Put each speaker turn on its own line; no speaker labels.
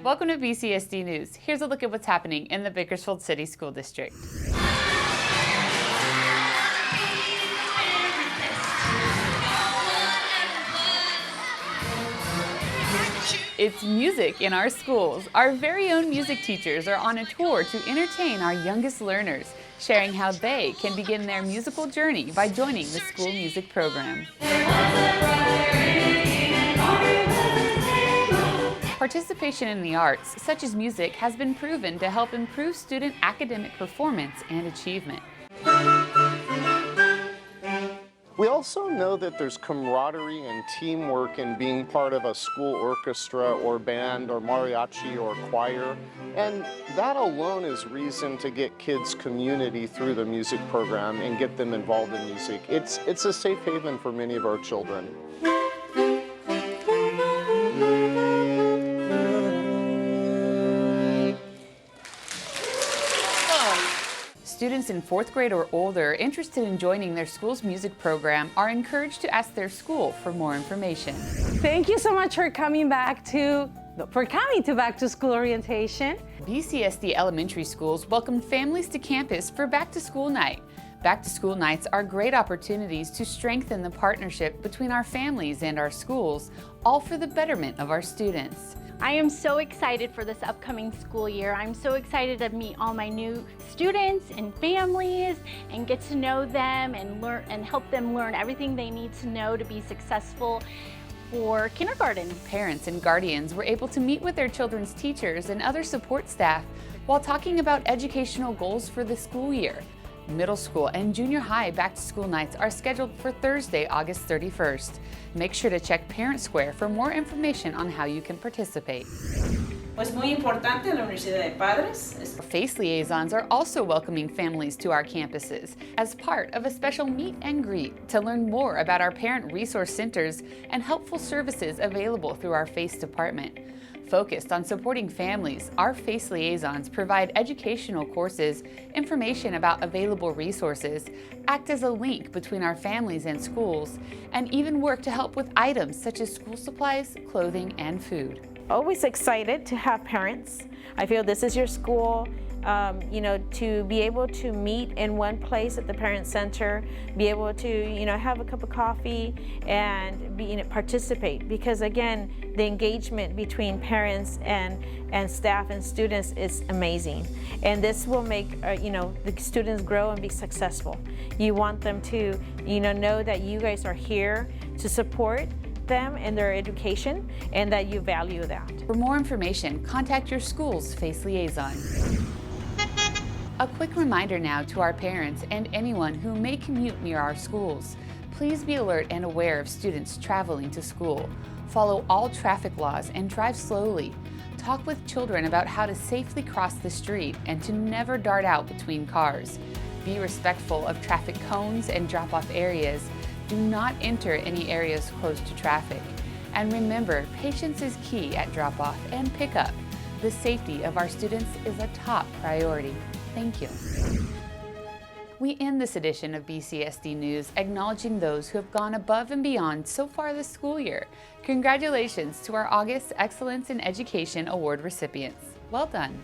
Welcome to BCSD News. Here's a look at what's happening in the Bakersfield City School District. It's music in our schools. Our very own music teachers are on a tour to entertain our youngest learners, sharing how they can begin their musical journey by joining the school music program. Participation in the arts, such as music, has been proven to help improve student academic performance and achievement.
We also know that there's camaraderie and teamwork in being part of a school orchestra or band or mariachi or choir, and that alone is reason to get kids community through the music program and get them involved in music. It's a safe haven for many of our children.
Students in 4th grade or older interested in joining their school's music program are encouraged to ask their school for more information.
Thank you so much for coming to back to school orientation.
BCSD elementary schools welcomed families to campus for back to school night. Back to school nights are great opportunities to strengthen the partnership between our families and our schools, all for the betterment of our students.
I am so excited for this upcoming school year. I'm so excited to meet all my new students and families and get to know them and learn and help them learn everything they need to know to be successful for kindergarten.
Parents and guardians were able to meet with their children's teachers and other support staff while talking about educational goals for the school year. Middle school and junior high back-to-school nights are scheduled for Thursday, August 31st. Make sure to check Parent Square for more information on how you can participate.
Es muy importante en la Universidad de Padres.
FACE liaisons are also welcoming families to our campuses as part of a special meet and greet to learn more about our parent resource centers and helpful services available through our FACE department. Focused on supporting families, our FACE liaisons provide educational courses, information about available resources, act as a link between our families and schools, and even work to help with items such as school supplies, clothing, and food.
Always excited to have parents. I feel this is your school. To be able to meet in one place at the Parent Center, be able to, have a cup of coffee and participate. Because again, the engagement between parents and staff and students is amazing. And this will make, the students grow and be successful. You want them to, know that you guys are here to support them in their education and that you value that.
For more information, contact your school's FACE liaison. A quick reminder now to our parents and anyone who may commute near our schools. Please be alert and aware of students traveling to school. Follow all traffic laws and drive slowly. Talk with children about how to safely cross the street and to never dart out between cars. Be respectful of traffic cones and drop-off areas. Do not enter any areas close to traffic. And remember, patience is key at drop-off and pickup. The safety of our students is a top priority. Thank you. We end this edition of BCSD News acknowledging those who have gone above and beyond so far this school year. Congratulations to our August Excellence in Education Award recipients. Well done.